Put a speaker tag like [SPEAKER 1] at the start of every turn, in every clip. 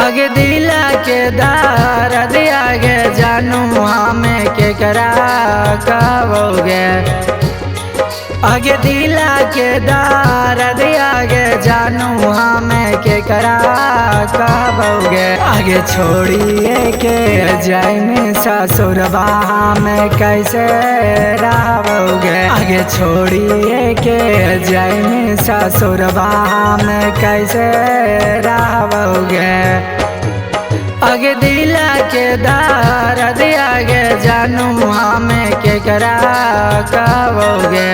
[SPEAKER 1] आगे दिला के दर्द आगे जानू हमें केकरा कहोगे। आगे दिला के दर्द आगे जानू हमें केकरा कहोगे। आगे छोड़िए के जाइमे ससुरबा में कैसे रहोगे। आगे छोड़िए के जाइमे ससुरबा में कैसे रहोगे। आगे दिला के दर्द आगे जानू हमें केकरा कहोगे।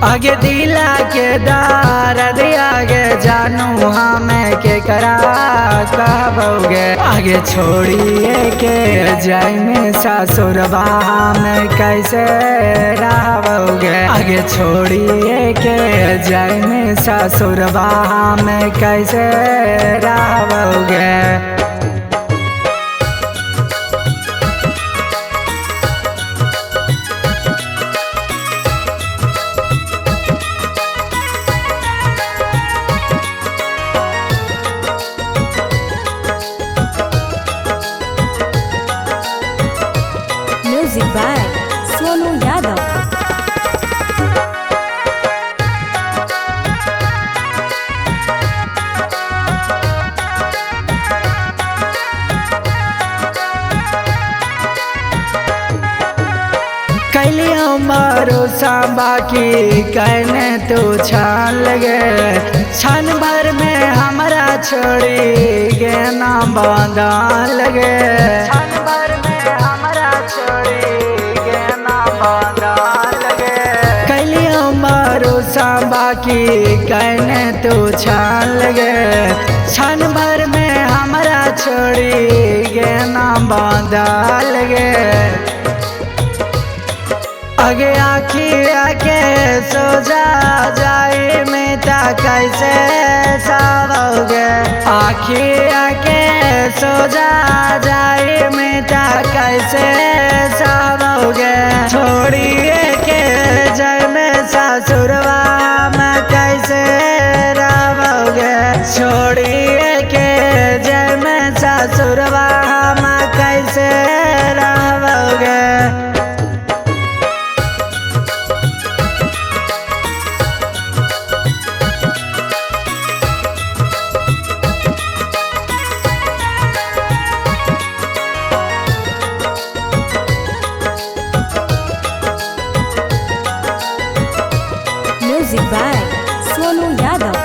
[SPEAKER 1] आगे दिला के दर्द आगे जानू हमें केकरा कहोगे। आगे छोड़िए के जाइमे ससुरबा में कैसे रहोगे। आगे छोड़िए के जाइमे ससुरबा में कैसे रहोगे।
[SPEAKER 2] Music by Sonu Yadav.
[SPEAKER 1] कैलियो भरोसा बाकी कहने तू छान लगे। क्षण भर में हमरा छोड़ी गे ना बांधा लगे। क्षण भर में हमरा छोड़ी गे ना बांधा लगे। कैलियो भरोसा बाकी कहने तू छान लगे। क्षण भर में हमरा छोड़ी गे ना बांधा लगे। आगे आखिया के सो जाए मिटा कैसे सहोगे। आखिया के सो जाए मिटा कैसे सहोगे। छोड़िए के जाइमे ससुरबा में कैसे रहोगे। छोड़िए के जाइमे ससुरबा में कैसे रहोगे।
[SPEAKER 2] Music by Sonu Yadav.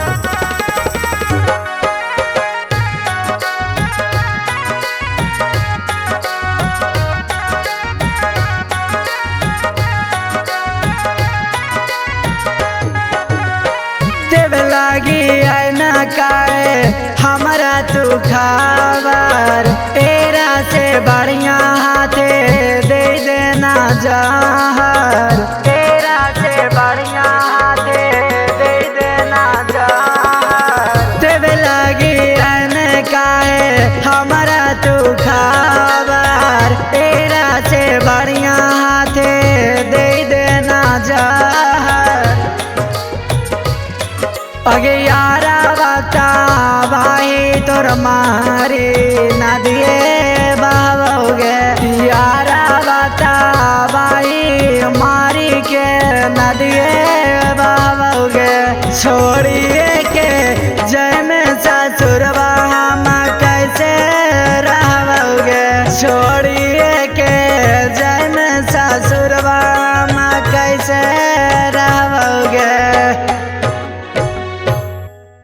[SPEAKER 1] देव लागी आईना काए हमारा तू खबर। तेरा से बढ़िया हाथे दे देना जहर।